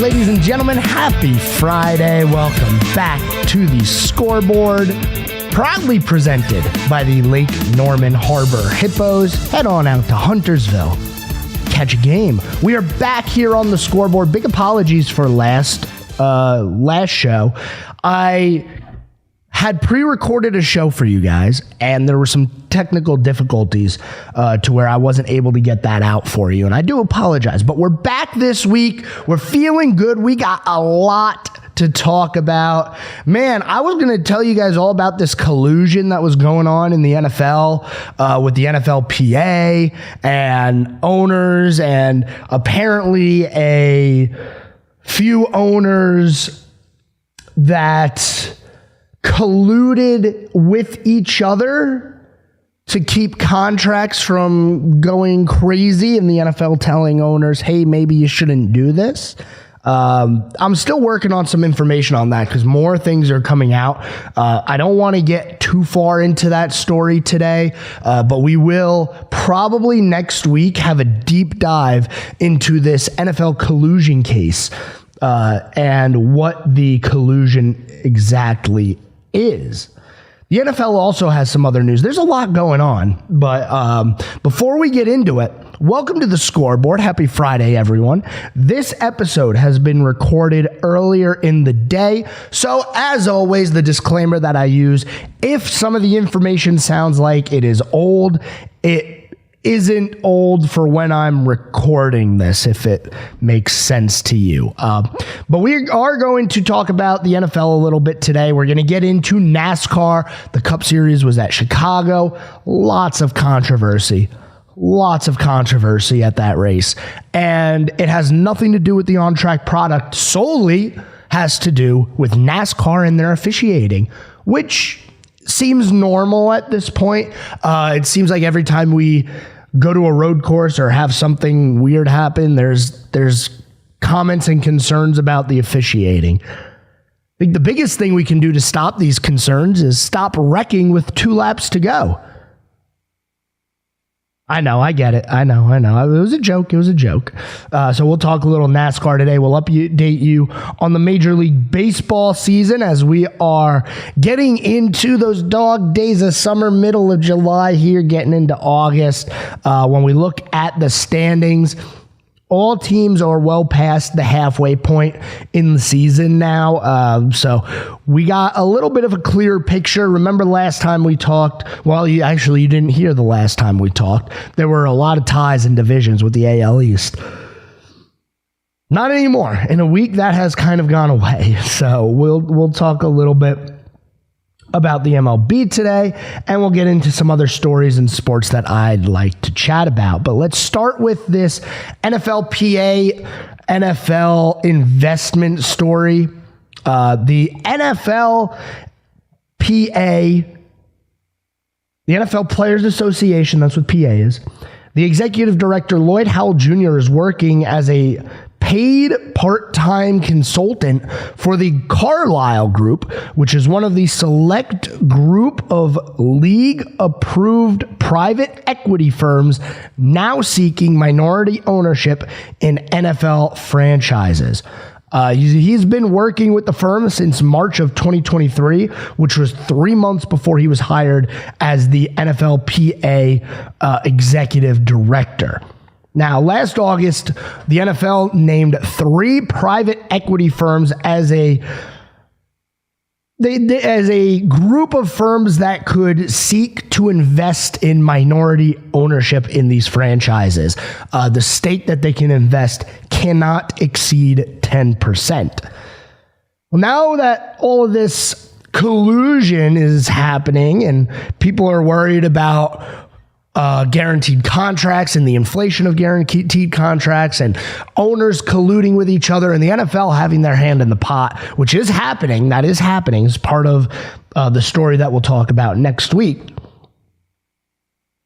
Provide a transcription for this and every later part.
ladies and gentlemen. Happy Friday. Welcome back to the Scoreboard, proudly presented by the Lake Norman Harbor Hippos. Head on out to Huntersville. Catch a game. We are back here on the Scoreboard. Big apologies for last show. I had pre-recorded a show for you guys, and there were some technical difficulties to where I wasn't able to get that out for you, and I do apologize. But we're back this week. We're feeling good. We got a lot to talk about. Man, I was going to tell you guys all about this collusion that was going on in the NFL with the NFLPA and owners, and apparently a few owners that colluded with each other to keep contracts from going crazy, and the NFL telling owners, hey, maybe you shouldn't do this. I'm still working on some information on that because more things are coming out. I don't want to get too far into that story today, but we will probably next week have a deep dive into this NFL collusion case and what the collusion exactly is. The NFL also has some other news. There's a lot going on, but before we get into it, welcome to the Scoreboard. Happy Friday, everyone. This episode has been recorded earlier in the day, so as always, the disclaimer that I use, if some of the information sounds like it is old, it isn't old for when I'm recording this, if it makes sense to you. But we are going to talk about the NFL a little bit today. We're going to get into NASCAR. The Cup Series was at Chicago. Lots of controversy at that race. And it has nothing to do with the on-track product, solely has to do with NASCAR and their officiating, which seems normal at this point. It seems like every time we go to a road course or have something weird happen, there's comments and concerns about the officiating. I think the biggest thing we can do to stop these concerns is stop wrecking with 2 laps to go. I know, I get it. I know. It was a joke. So we'll talk a little NASCAR today. We'll update you on the Major League Baseball season as we are getting into those dog days of summer, middle of July here, getting into August. When we look at the standings, all teams are well past the halfway point in the season now. So we got a little bit of a clearer picture. Remember last time we talked? Well, you didn't hear the last time we talked. There were a lot of ties and divisions with the AL East. Not anymore. In a week, that has kind of gone away. So we'll talk a little bit about the MLB today, and we'll get into some other stories in sports that I'd like to chat about. But let's start with this NFLPA, NFL investment story. The NFLPA, the NFL Players Association, that's what PA is. The executive director, Lloyd Howell Jr., is working as a paid part-time consultant for the Carlyle Group, which is one of the select group of league-approved private equity firms now seeking minority ownership in NFL franchises. He's been working with the firm since March of 2023, which was 3 months before he was hired as the NFLPA executive director. Now, last August, the NFL named 3 private equity firms as a group of firms that could seek to invest in minority ownership in these franchises. The stake that they can invest cannot exceed 10%. Well, now that all of this collusion is happening and people are worried about guaranteed contracts and the inflation of guaranteed contracts and owners colluding with each other and the NFL having their hand in the pot, which is happening. That is happening as part of the story that we'll talk about next week.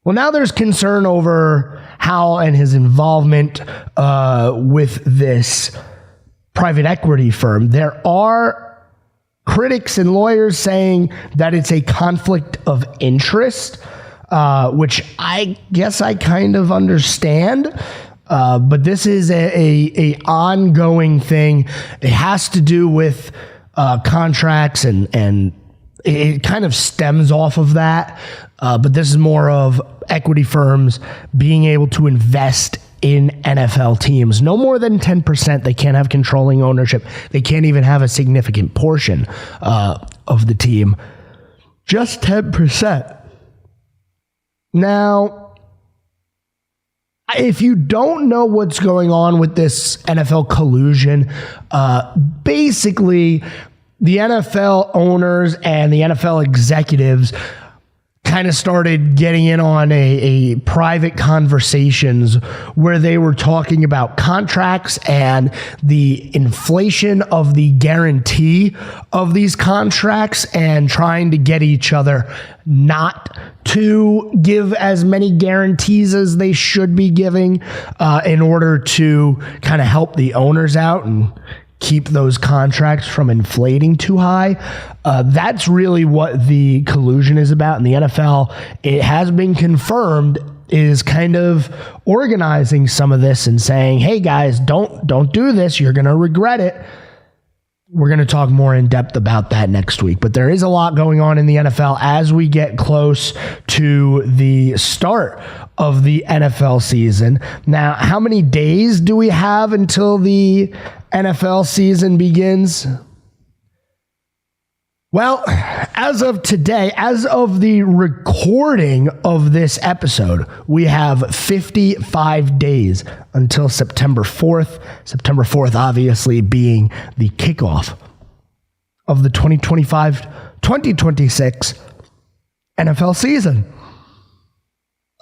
Well, now there's concern over Howell and his involvement with this private equity firm. There are critics and lawyers saying that it's a conflict of interest, which I guess I kind of understand. But this is a ongoing thing. It has to do with contracts, and it kind of stems off of that. But this is more of equity firms being able to invest in NFL teams. No more than 10%. They can't have controlling ownership. They can't even have a significant portion of the team. Just 10%. Now, if you don't know what's going on with this NFL collusion, basically the NFL owners and the NFL executives kind of started getting in on a private conversations where they were talking about contracts and the inflation of the guarantee of these contracts and trying to get each other not to give as many guarantees as they should be giving in order to kind of help the owners out and keep those contracts from inflating too high. That's really what the collusion is about. And the NFL, it has been confirmed, is kind of organizing some of this and saying, hey guys, don't do this. You're going to regret it. We're going to talk more in depth about that next week. But there is a lot going on in the NFL as we get close to the start of the NFL season. Now, how many days do we have until the NFL season begins? Well, as of today, as of the recording of this episode, we have 55 days until September 4th. September 4th, obviously, being the kickoff of the 2025-2026 NFL season.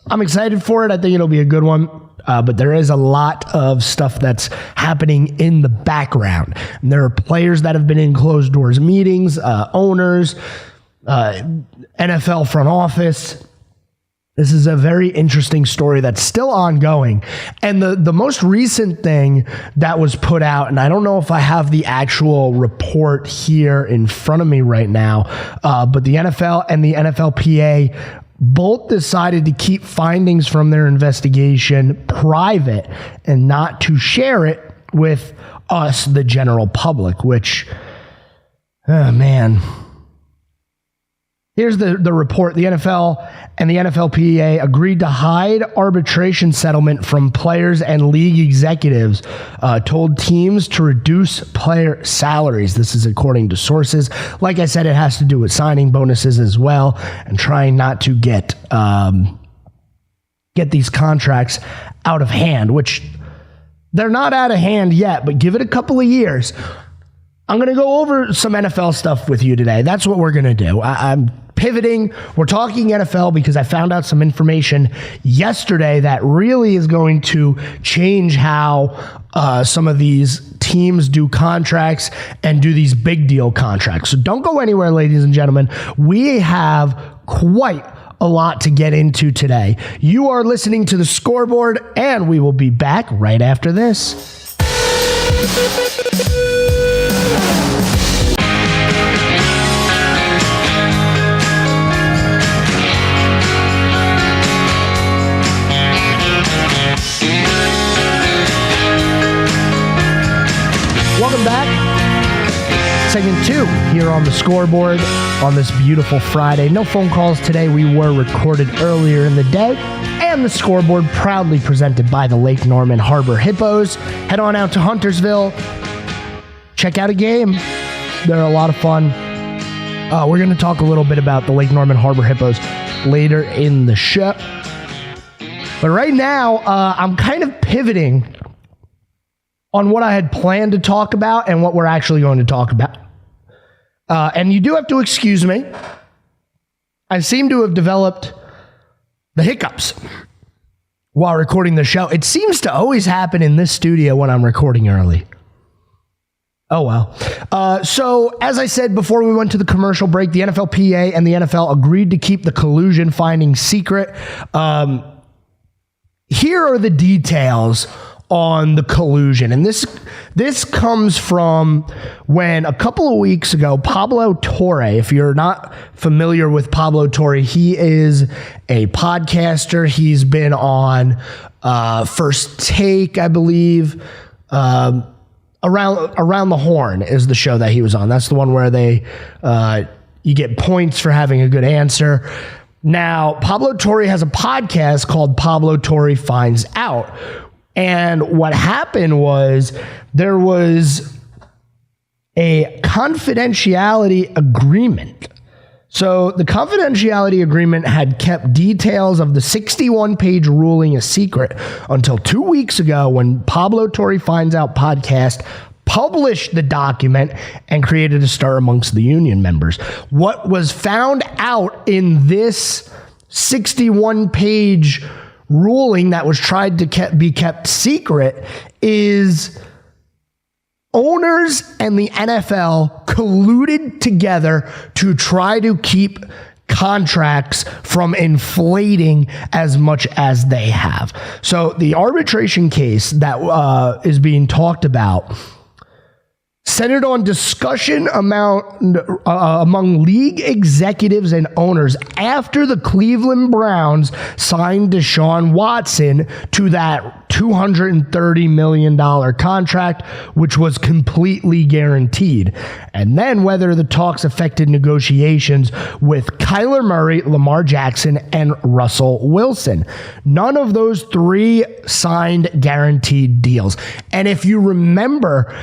I'm excited for it. I think it'll be a good one. But there is a lot of stuff that's happening in the background. And there are players that have been in closed doors meetings, owners, NFL front office. This is a very interesting story that's still ongoing. And the most recent thing that was put out, and I don't know if I have the actual report here in front of me right now, but the NFL and the NFLPA both decided to keep findings from their investigation private and not to share it with us, the general public, which, oh man. Here's the report. The NFL and the NFLPA agreed to hide arbitration settlement from players and league executives, told teams to reduce player salaries. This is according to sources. Like I said, it has to do with signing bonuses as well and trying not to get these contracts out of hand, which they're not out of hand yet, but give it a couple of years. I'm going to go over some NFL stuff with you today. That's what we're going to do. I'm pivoting. We're talking NFL because I found out some information yesterday that really is going to change how some of these teams do contracts and do these big deal contracts. So don't go anywhere, ladies and gentlemen. We have quite a lot to get into today. You are listening to The Scoreboard, and we will be back right after this. Welcome back. Segment 2 here on The Scoreboard on this beautiful Friday. No phone calls today. We were recorded earlier in the day. And The Scoreboard proudly presented by the Lake Norman Harbor Hippos. Head on out to Huntersville. Check out a game. They're a lot of fun. We're going to talk a little bit about the Lake Norman Harbor Hippos later in the show. But right now, I'm kind of pivoting on what I had planned to talk about and what we're actually going to talk about. And you do have to excuse me. I seem to have developed the hiccups while recording the show. It seems to always happen in this studio when I'm recording early. Oh, well. So, as I said before we went to the commercial break, the NFLPA and the NFL agreed to keep the collusion findings secret. Here are the details on the collusion. And this comes from when a couple of weeks ago, Pablo Torre, if you're not familiar with Pablo Torre, he is a podcaster. He's been on First Take, I believe. Around the Horn is the show that he was on. That's the one where they you get points for having a good answer. Now, Pablo Torre has a podcast called Pablo Torre Finds Out. And what happened was there was a confidentiality agreement. So the confidentiality agreement had kept details of the 61-page ruling a secret until 2 weeks ago when Pablo Torre Finds Out podcast published the document and created a stir amongst the union members. What was found out in this 61-page ruling that was tried to be kept secret is owners and the NFL colluded together to try to keep contracts from inflating as much as they have. So the arbitration case that is being talked about centered on discussion among league executives and owners after the Cleveland Browns signed Deshaun Watson to that $230 million contract, which was completely guaranteed. And then whether the talks affected negotiations with Kyler Murray, Lamar Jackson, and Russell Wilson. None of those three signed guaranteed deals. And if you remember,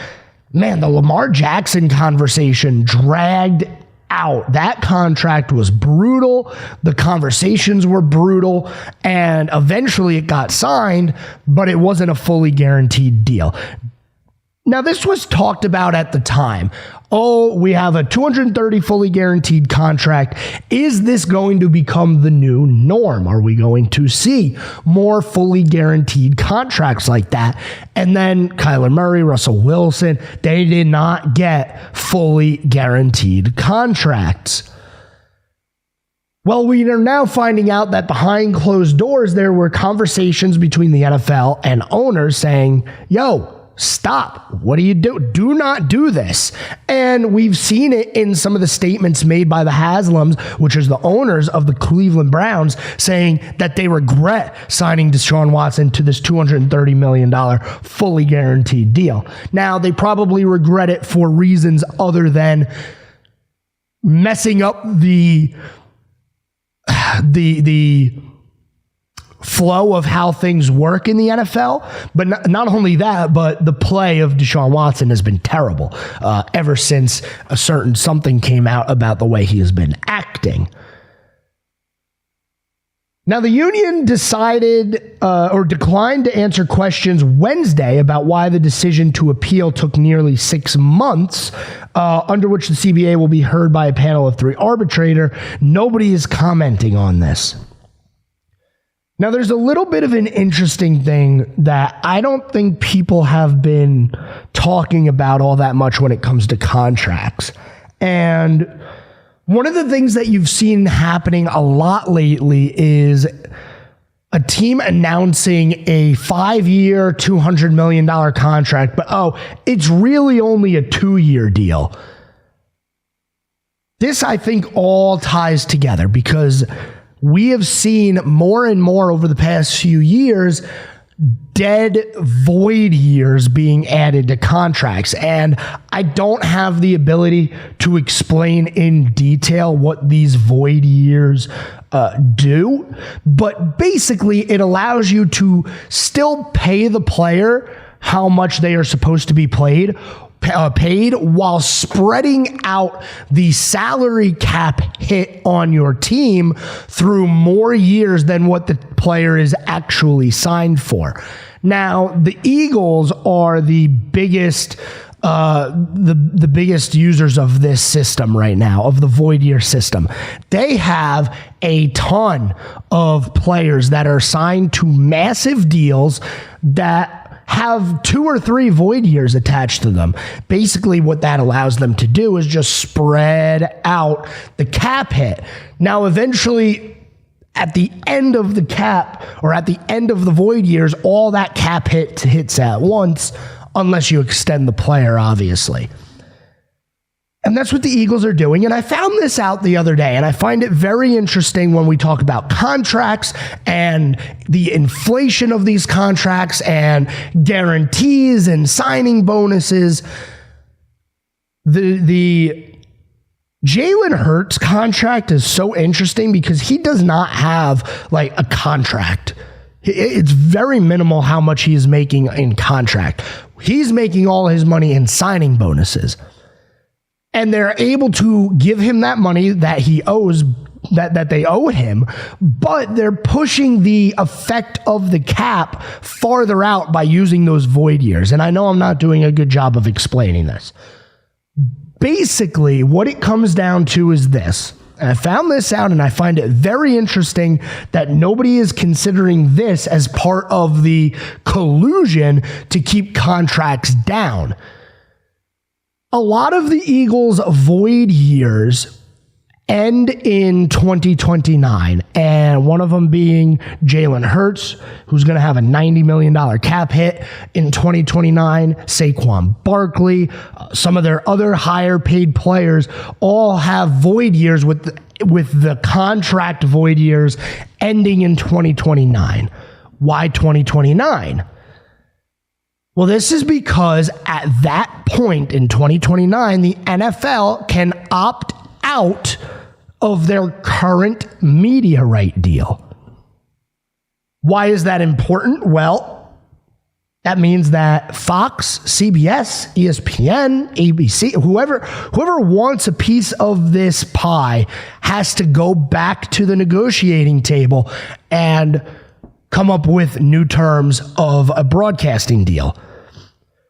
man, the Lamar Jackson conversation dragged out. That contract was brutal. The conversations were brutal. And eventually it got signed, but it wasn't a fully guaranteed deal. Now, this was talked about at the time. Oh, we have a $230 fully guaranteed contract. Is this going to become the new norm? Are we going to see more fully guaranteed contracts like that? And then Kyler Murray, Russell Wilson, they did not get fully guaranteed contracts. Well, we are now finding out that behind closed doors, there were conversations between the NFL and owners saying, yo, stop. What do you do? Do not do this. And we've seen it in some of the statements made by the Haslams, which is the owners of the Cleveland Browns, saying that they regret signing Deshaun Watson to this $230 million fully guaranteed deal. Now, they probably regret it for reasons other than messing up the flow of how things work in the NFL. But not only that, but the play of Deshaun Watson has been terrible ever since something came out about the way he has been acting. Now, the union decided or declined to answer questions Wednesday about why the decision to appeal took nearly 6 months, under which the CBA will be heard by a panel of 3 arbitrators. Nobody is commenting on this. Now, there's a little bit of an interesting thing that I don't think people have been talking about all that much when it comes to contracts. And one of the things that you've seen happening a lot lately is a team announcing a 5-year, $200 million contract, but it's really only a 2-year deal. This, I think, all ties together because we have seen more and more over the past few years dead void years being added to contracts. And I don't have the ability to explain in detail what these void years do, but basically it allows you to still pay the player how much they are supposed to be paid while spreading out the salary cap hit on your team through more years than what the player is actually signed for. Now, the Eagles are the biggest the biggest users of this system right now, of the void year system. They have a ton of players that are signed to massive deals that have 2 or 3 void years attached to them. Basically, what that allows them to do is just spread out the cap hit. Now, eventually, at the end of the cap, or at the end of the void years, all that cap hits at once, unless you extend the player, obviously. And that's what the Eagles are doing. And I found this out the other day, and I find it very interesting when we talk about contracts and the inflation of these contracts and guarantees and signing bonuses. The Jalen Hurts contract is so interesting because he does not have like a contract. It's very minimal how much he is making in contract. He's making all his money in signing bonuses. And they're able to give him that money that he owes, that they owe him, but they're pushing the effect of the cap farther out by using those void years. And I know I'm not doing a good job of explaining this. Basically, what it comes down to is this. And I found this out, and I find it very interesting that nobody is considering this as part of the collusion to keep contracts down. A lot of the Eagles' void years end in 2029, and one of them being Jalen Hurts, who's going to have a $90 million cap hit in 2029, Saquon Barkley, some of their other higher paid players all have void years with the contract void years ending in 2029. Why 2029? Well, this is because at that point in 2029, the NFL can opt out of their current media right deal. Why is that important? Well, that means that Fox, CBS, ESPN, ABC, whoever wants a piece of this pie has to go back to the negotiating table and come up with new terms of a broadcasting deal.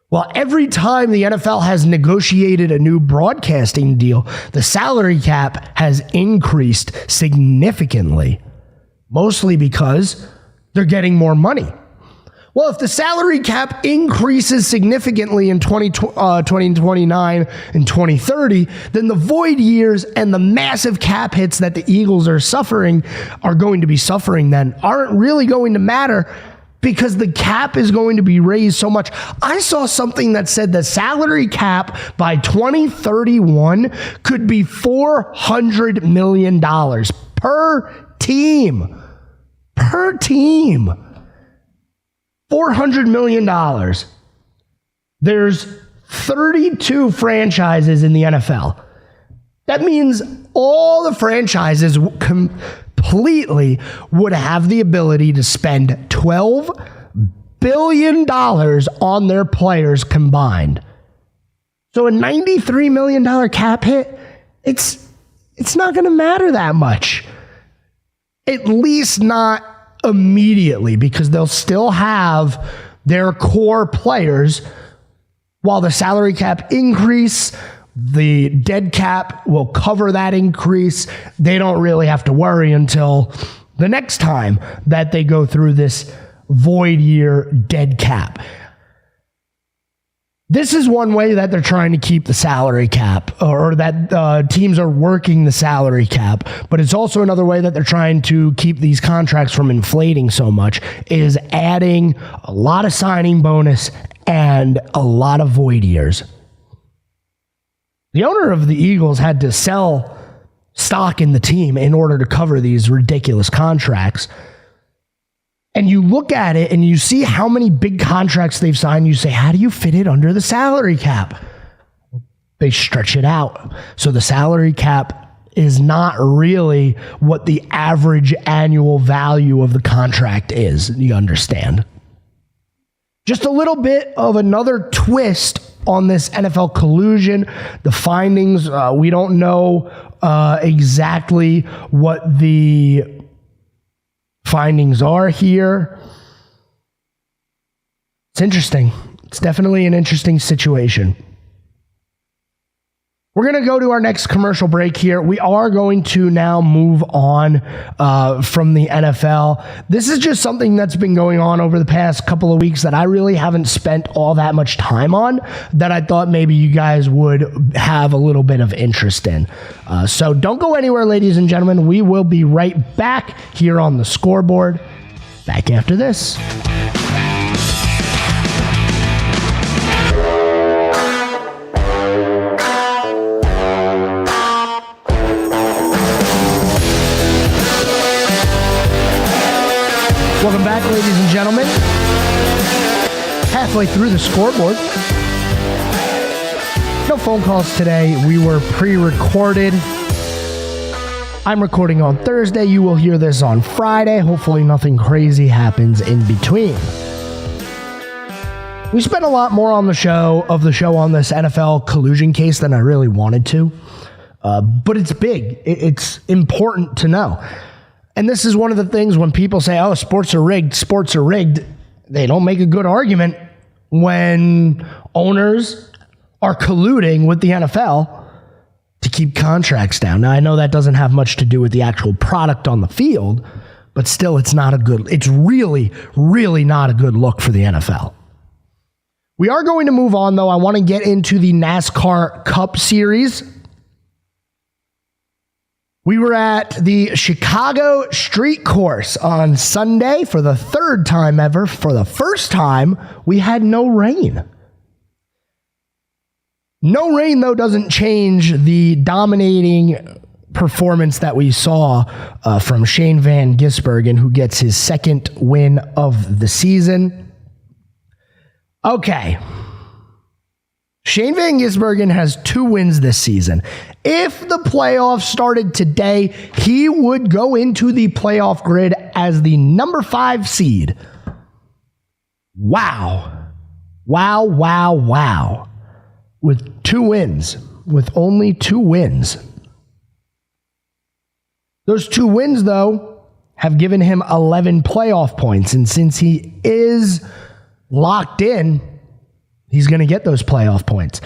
Well, every time the NFL has negotiated a new broadcasting deal, the salary cap has increased significantly, mostly because they're getting more money. Well, if the salary cap increases significantly in 2029 and 2030, then the void years and the massive cap hits that the Eagles are going to be suffering then aren't really going to matter, because the cap is going to be raised so much. I saw something that said the salary cap by 2031 could be $400 million per team. Per team. $400 million. There's 32 franchises in the NFL. That means all the franchises completely would have the ability to spend $12 billion on their players combined. So a $93 million cap hit, it's not going to matter that much. At least not immediately, because they'll still have their core players while the salary cap increase. The dead cap will cover that increase. They don't really have to worry until the next time that they go through this void year dead cap. This is one way that they're trying to keep the salary cap, or that teams are working the salary cap. But it's also another way that they're trying to keep these contracts from inflating so much, is adding a lot of signing bonus and a lot of void years. The owner of the Eagles had to sell stock in the team in order to cover these ridiculous contracts. And you look at it and you see how many big contracts they've signed. You say, how do you fit it under the salary cap? They stretch it out. So the salary cap is not really what the average annual value of the contract is. You understand? Just a little bit of another twist on this NFL collusion. The findings, we don't know exactly what the findings are here. It's interesting. It's definitely an interesting situation. We're going to go to our next commercial break here. We are going to now move on from the NFL. This is just something that's been going on over the past couple of weeks that I really haven't spent all that much time on, that I thought maybe you guys would have a little bit of interest in. So don't go anywhere, ladies and gentlemen. We will be right back here on the Scoreboard. Back after this. Welcome back, ladies and gentlemen. Halfway through the scoreboard. No phone calls today. We were pre-recorded. I'm recording on Thursday. You will hear this on Friday. Hopefully nothing crazy happens in between. We spent a lot more on the show on this NFL collusion case than I really wanted to. But it's big. It's important to know. And this is one of the things when people say, oh, sports are rigged. They don't make a good argument when owners are colluding with the NFL to keep contracts down. Now, I know that doesn't have much to do with the actual product on the field, but still, it's really, really not a good look for the NFL. We are going to move on, though. I want to get into the NASCAR Cup Series. We were at the Chicago Street Course on Sunday for the third time ever. For the first time, we had no rain. No rain, though, doesn't change the dominating performance that we saw from Shane Van Gisbergen, who gets his second win of the season. Okay. Shane Van Gisbergen has 2 wins this season. If the playoffs started today, he would go into the playoff grid as the number 5 seed. Wow. Wow. With 2 wins. With only 2 wins. Those 2 wins, though, have given him 11 playoff points. And since he is locked in, he's going to get those playoff points.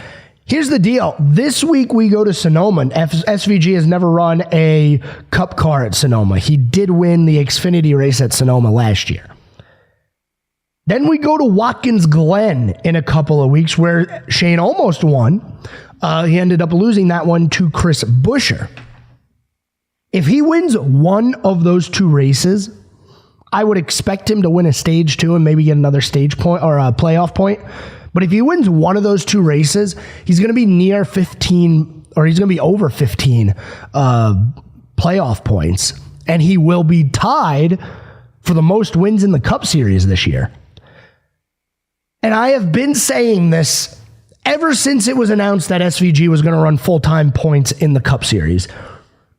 Here's the deal. This week we go to Sonoma. SVG has never run a cup car at Sonoma. He did win the Xfinity race at Sonoma last year. Then we go to Watkins Glen in a couple of weeks where Shane almost won. He ended up losing that one to Chris Buescher. If he wins one of those 2 races, I would expect him to win a stage 2 and maybe get another stage point or a playoff point. But if he wins one of those 2 races, he's going to be near 15, or he's going to be over 15 playoff points. And he will be tied for the most wins in the Cup Series this year. And I have been saying this ever since it was announced that SVG was going to run full-time points in the Cup Series.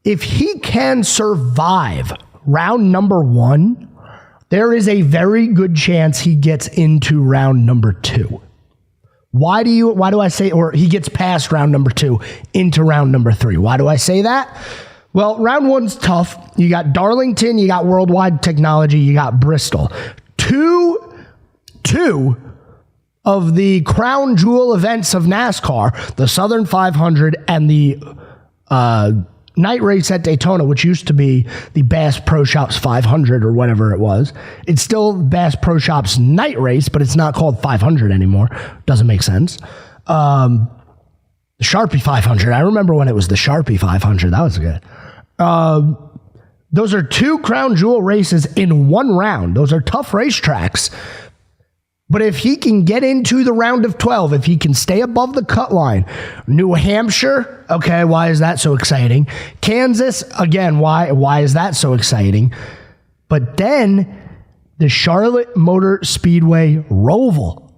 If he can survive round number 1, there is a very good chance he gets into round number 2. Why do I say, or he gets past round number 2 into round number 3? Why do I say that? Well, round 1's tough. You got Darlington, you got Worldwide Technology, you got Bristol. Two of the crown jewel events of NASCAR, the Southern 500 and the night race at Daytona, which used to be the Bass Pro Shops 500 or whatever it was. It's still Bass Pro Shops night race, but it's not called 500 anymore. Doesn't make sense. The Sharpie 500. I remember when it was the Sharpie 500. That was good. Those are 2 crown jewel races in 1 round. Those are tough racetracks. But if he can get into the round of 12, if he can stay above the cut line, New Hampshire, okay, why is that so exciting? Kansas, again, why is that so exciting? But then the Charlotte Motor Speedway Roval.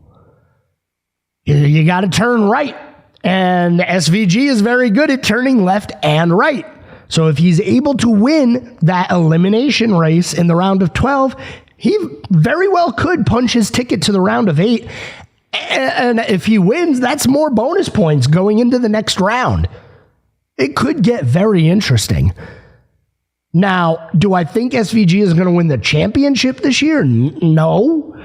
You got to turn right. And SVG is very good at turning left and right. So if he's able to win that elimination race in the round of 12, he very well could punch his ticket to the round of 8. And if he wins, that's more bonus points going into the next round. It could get very interesting. Now, do I think SVG is going to win the championship this year? No.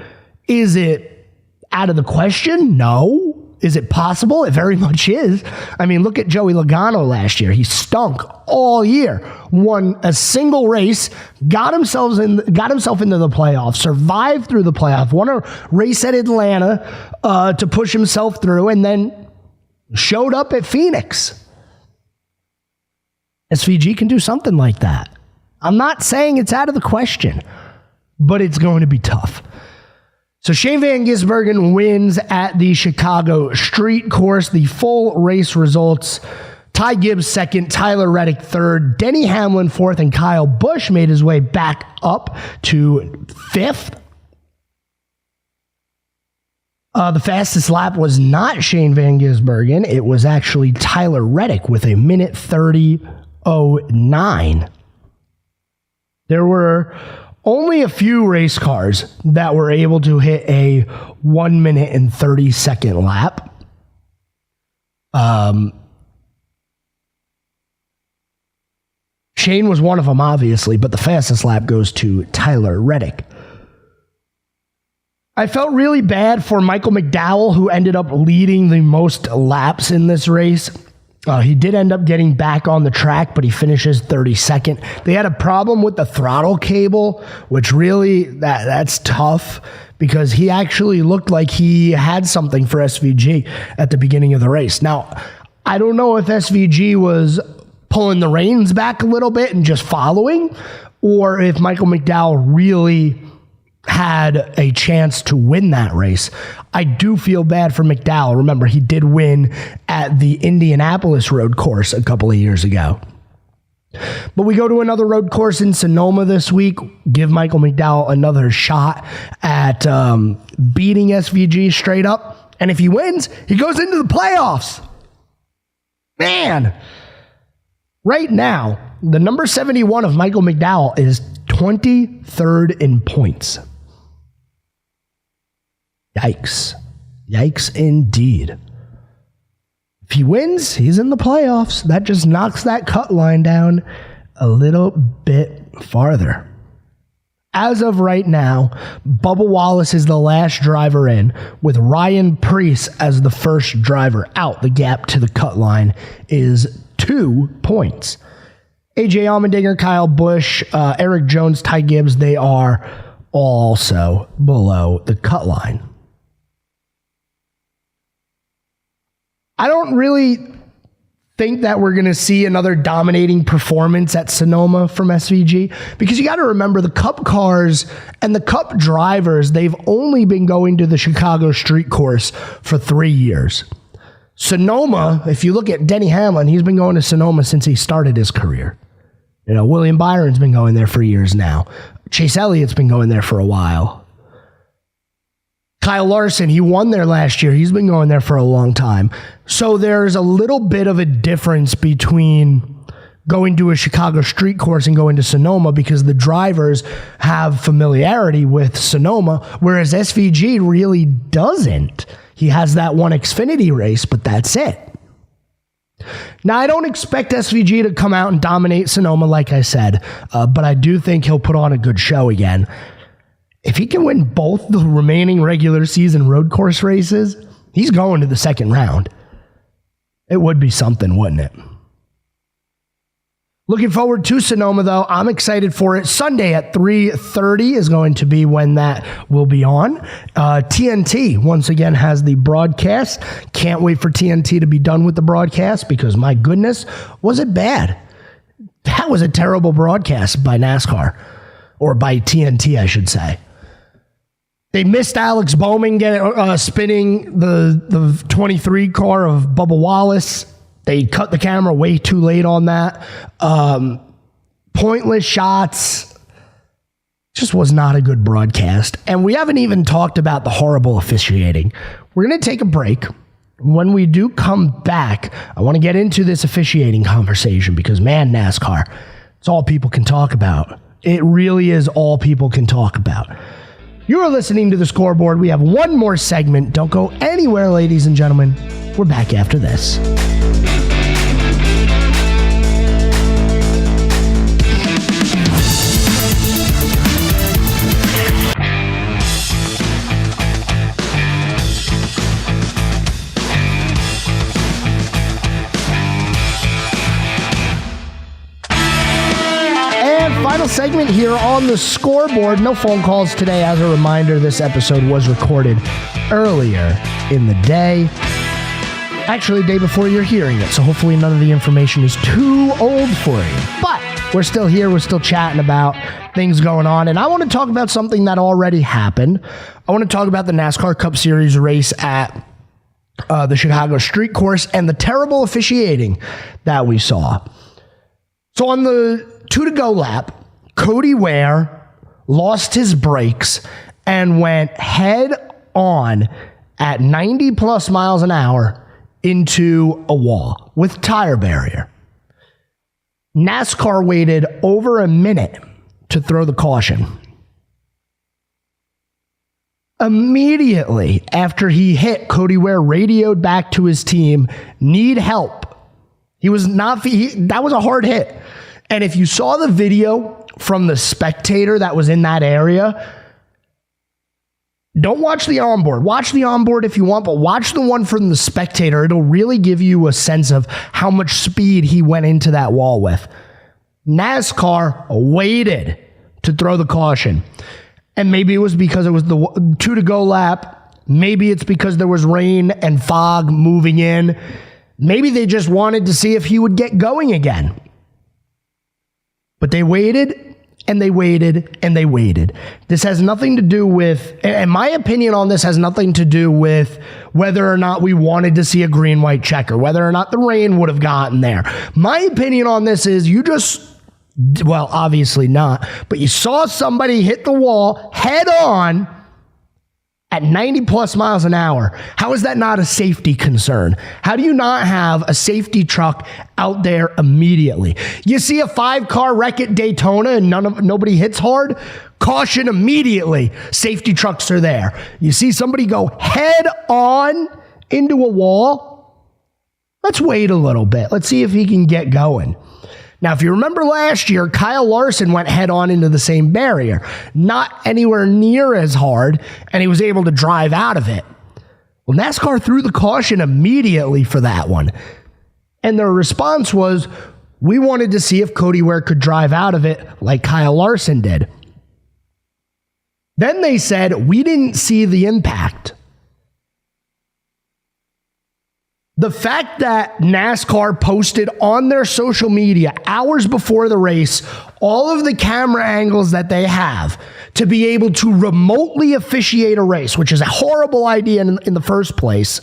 Is it out of the question? No. Is it possible? It very much is. I mean, look at Joey Logano last year. He stunk all year. Won a single race, got himself into the playoffs, survived through the playoff, won a race at Atlanta to push himself through, and then showed up at Phoenix. SVG can do something like that. I'm not saying it's out of the question, but it's going to be tough. So Shane Van Gisbergen wins at the Chicago Street Course. The full race results, Ty Gibbs second, Tyler Reddick third, Denny Hamlin fourth, and Kyle Busch made his way back up to fifth. The fastest lap was not Shane Van Gisbergen. It was actually Tyler Reddick with a minute 30:09. There were only a few race cars that were able to hit a 1 minute and 30 second lap. Shane was one of them, obviously, but the fastest lap goes to Tyler Reddick. I felt really bad for Michael McDowell, who ended up leading the most laps in this race. He did end up getting back on the track, but he finishes 32nd. They had a problem with the throttle cable, which really, that's tough, because he actually looked like he had something for SVG at the beginning of the race. Now, I don't know if SVG was pulling the reins back a little bit and just following, or if Michael McDowell really had a chance to win that race. I do feel bad for McDowell. Remember, he did win at the Indianapolis road course a couple of years ago. But we go to another road course in Sonoma this week. Give Michael McDowell another shot at beating SVG straight up. And if he wins, he goes into the playoffs. Man, right now, the number 71 of Michael McDowell is 23rd in points. Yikes. Yikes indeed. If he wins, he's in the playoffs. That just knocks that cut line down a little bit farther. As of right now, Bubba Wallace is the last driver in, with Ryan Preece as the first driver out. The gap to the cut line is 2 points. AJ Allmendinger, Kyle Busch, Eric Jones, Ty Gibbs, they are also below the cut line. I don't really think that we're going to see another dominating performance at Sonoma from SVG, because you got to remember the Cup cars and the Cup drivers, they've only been going to the Chicago Street Course for 3 years. Sonoma, if you look at Denny Hamlin, he's been going to Sonoma since he started his career. You know, William Byron's been going there for years now. Chase Elliott's been going there for a while. Kyle Larson, he won there last year. He's been going there for a long time. So there's a little bit of a difference between going to a Chicago street course and going to Sonoma, because the drivers have familiarity with Sonoma, whereas SVG really doesn't. He has that one Xfinity race, but that's it. Now, I don't expect SVG to come out and dominate Sonoma, like I said, but I do think he'll put on a good show again. If he can win both the remaining regular season road course races, he's going to the second round. It would be something, wouldn't it? Looking forward to Sonoma, though. I'm excited for it. Sunday at 3:30 is going to be when that will be on. TNT, once again, has the broadcast. Can't wait for TNT to be done with the broadcast, because, my goodness, was it bad? That was a terrible broadcast by NASCAR, or by TNT, I should say. They missed Alex Bowman spinning the 23 car of Bubba Wallace. They cut the camera way too late on that. Pointless shots. Just was not a good broadcast. And we haven't even talked about the horrible officiating. We're going to take a break. When we do come back, I want to get into this officiating conversation, because, man, NASCAR, it's all people can talk about. It really is all people can talk about. You are listening to The Scoreboard. We have one more segment. Don't go anywhere, ladies and gentlemen. We're back after this. Final segment here on The Scoreboard. No phone calls today. As a reminder, this episode was recorded earlier in the day. Actually, the day before you're hearing it, so hopefully none of the information is too old for you. But we're still here. We're still chatting about things going on. And I want to talk about something that already happened. I want to talk about the NASCAR Cup Series race at the Chicago street course and the terrible officiating that we saw. So on the 2-to-go lap, Cody Ware lost his brakes and went head on at 90 plus miles an hour into a wall with tire barrier. NASCAR waited over a minute to throw the caution. Immediately after he hit, Cody Ware radioed back to his team, need help. That was a hard hit. And if you saw the video from the spectator that was in that area, don't watch the onboard. Watch the onboard if you want, but watch the one from the spectator. It'll really give you a sense of how much speed he went into that wall with. NASCAR waited to throw the caution. And maybe it was because it was the 2-to-go lap. Maybe it's because there was rain and fog moving in. Maybe they just wanted to see if he would get going again. But they waited, and they waited, and they waited. This has nothing to do with, and my opinion on this has nothing to do with whether or not we wanted to see a green-white checker, whether or not the rain would have gotten there. My opinion on this is well, obviously not, but you saw somebody hit the wall head on at 90 plus miles an hour. How is that not a safety concern? How do you not have a safety truck out there immediately? You see a 5-car wreck at Daytona and nobody hits hard? Caution immediately. Safety trucks are there. You see somebody go head on into a wall? Let's wait a little bit. Let's see if he can get going. Now, if you remember last year, Kyle Larson went head on into the same barrier, not anywhere near as hard, and he was able to drive out of it. Well, NASCAR threw the caution immediately for that one. And their response was, we wanted to see if Cody Ware could drive out of it like Kyle Larson did. Then they said, we didn't see the impact. The fact that NASCAR posted on their social media hours before the race all of the camera angles that they have to be able to remotely officiate a race, which is a horrible idea in the first place,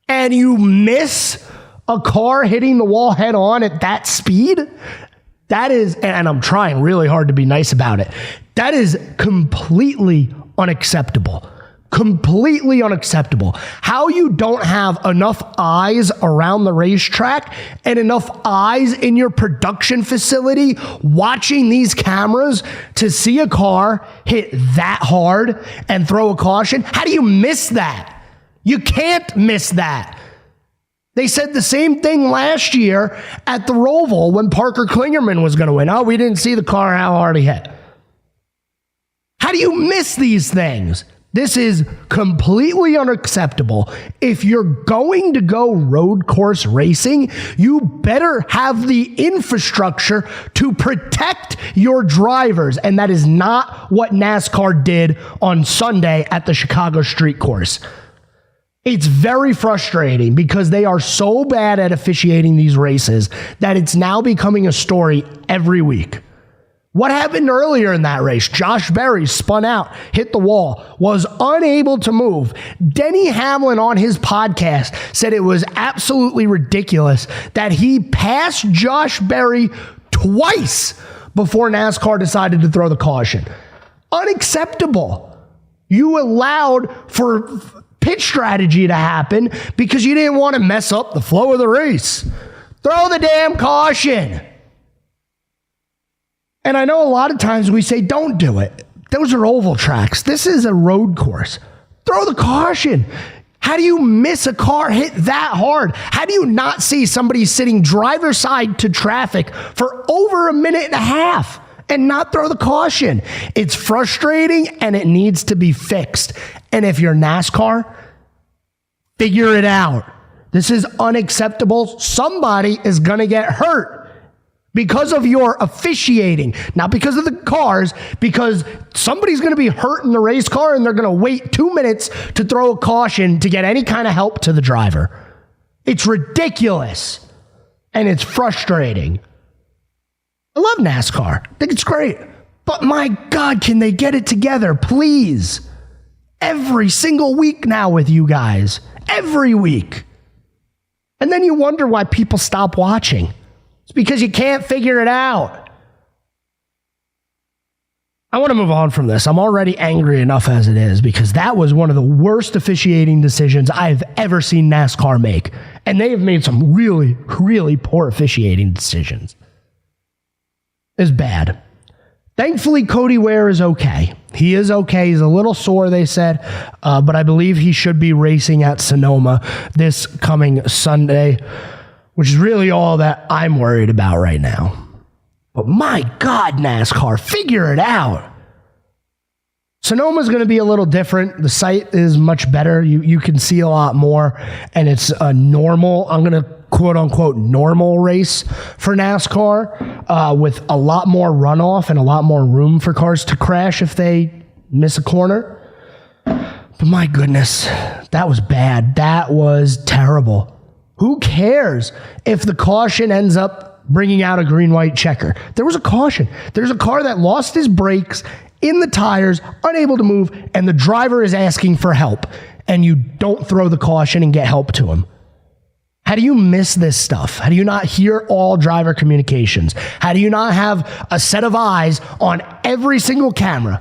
and you miss a car hitting the wall head on at that speed, that is, and I'm trying really hard to be nice about it, that is completely unacceptable. Completely unacceptable. How you don't have enough eyes around the racetrack and enough eyes in your production facility watching these cameras to see a car hit that hard and throw a caution. How do you miss that? You can't miss that. They said the same thing last year at the Roval when Parker Klingerman was going to win. Oh, we didn't see the car, how hard he hit. How do you miss these things? This is completely unacceptable. If you're going to go road course racing, you better have the infrastructure to protect your drivers. And that is not what NASCAR did on Sunday at the Chicago street course. It's very frustrating because they are so bad at officiating these races that it's now becoming a story every week. What happened earlier in that race? Josh Berry spun out, hit the wall, was unable to move. Denny Hamlin on his podcast said it was absolutely ridiculous that he passed Josh Berry twice before NASCAR decided to throw the caution. Unacceptable. You allowed for pit strategy to happen because you didn't want to mess up the flow of the race. Throw the damn caution. And I know a lot of times we say, don't do it. Those are oval tracks. This is a road course. Throw the caution. How do you miss a car hit that hard? How do you not see somebody sitting driver's side to traffic for over a minute and a half and not throw the caution? It's frustrating and it needs to be fixed. And if you're NASCAR, figure it out. This is unacceptable. Somebody is going to get hurt because of your officiating, not because of the cars, because somebody's going to be hurt in the race car and they're going to wait 2 minutes to throw a caution to get any kind of help to the driver. It's ridiculous and it's frustrating. I love NASCAR. I think it's great. But my God, can they get it together, please? Every single week now with you guys. every week. And then you wonder why people stop watching. It's because you can't figure it out. I want to move on from this. I'm already angry enough as it is because that was one of the worst officiating decisions I've ever seen NASCAR make. And they have made some really, really poor officiating decisions. It's bad. Thankfully, Cody Ware is okay. He is okay. He's a little sore, they said, but I believe he should be racing at Sonoma this coming Sunday, which is really all that I'm worried about right now. But my God, NASCAR, figure it out. Sonoma's going to be a little different. The site is much better. You can see a lot more, and it's a normal, I'm going to quote-unquote normal race for NASCAR with a lot more runoff and a lot more room for cars to crash if they miss a corner. But my goodness, that was bad. That was terrible. Who cares if the caution ends up bringing out a green-white checker? There was a caution. There's a car that lost his brakes in the tires, unable to move, and the driver is asking for help, and you don't throw the caution and get help to him. How do you miss this stuff? How do you not hear all driver communications? How do you not have a set of eyes on every single camera?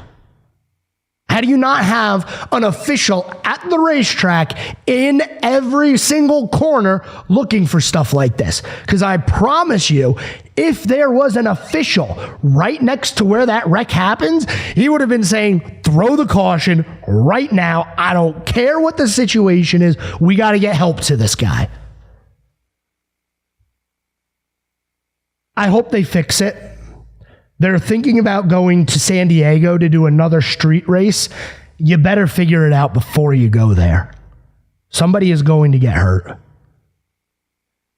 How do you not have an official at the racetrack in every single corner looking for stuff like this? Because I promise you, if there was an official right next to where that wreck happens, he would have been saying, throw the caution right now. I don't care what the situation is. We got to get help to this guy. I hope they fix it. They're thinking about going to San Diego to do another street race. You better figure it out before you go there. Somebody is going to get hurt.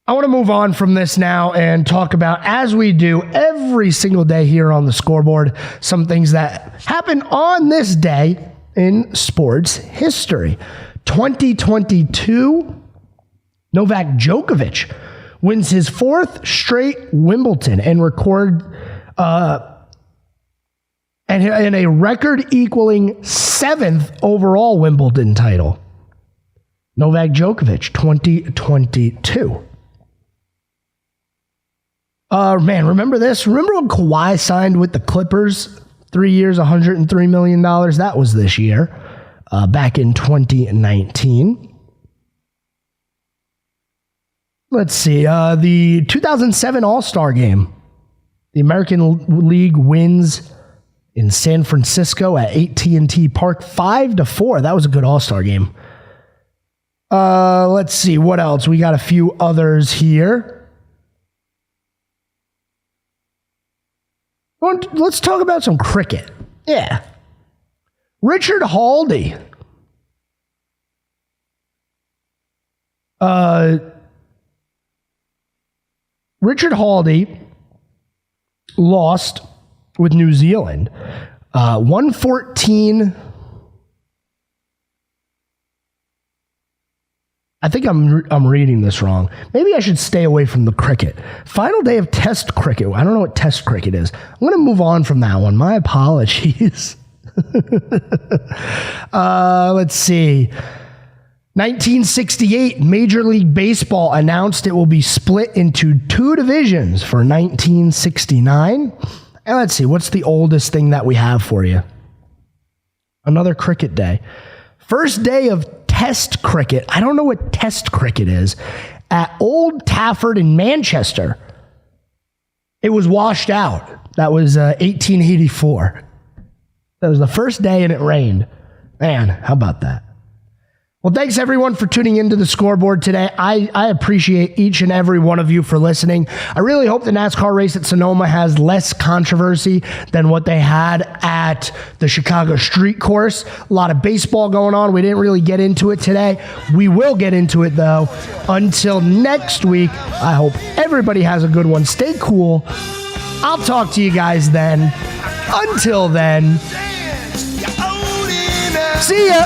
I want to move on from this now and talk about, as we do every single day here on the Scoreboard, some things that happened on this day in sports history. 2022, Novak Djokovic wins his fourth straight Wimbledon and and a record equaling seventh overall Wimbledon title. Novak Djokovic, 2022. Man, remember this? Remember when Kawhi signed with the Clippers? 3 years, $103 million. That was this year, back in 2019. Let's see. The 2007 All-Star Game. The American League wins in San Francisco at AT&T Park 5-4. That was a good All-Star game. Let's see. What else? We got a few others here. Let's talk about some cricket. Yeah. Richard Haldy. Richard Haldy lost with New Zealand. 114. I think I'm reading this wrong. Maybe I should stay away from the cricket. Final day of Test cricket. I don't know what Test cricket is. I'm going to move on from that one. My apologies. Let's see. 1968, Major League Baseball announced it will be split into two divisions for 1969. And let's see, what's the oldest thing that we have for you? Another cricket day. First day of Test cricket. I don't know what Test cricket is. At Old Trafford in Manchester, it was washed out. That was 1884. That was the first day and it rained. Man, how about that? Well, thanks everyone for tuning into the Scoreboard today. I appreciate each and every one of you for listening. I really hope the NASCAR race at Sonoma has less controversy than what they had at the Chicago Street Course. A lot of baseball going on. We didn't really get into it today. We will get into it though. Until next week, I hope everybody has a good one. Stay cool. I'll talk to you guys then. Until then, see ya.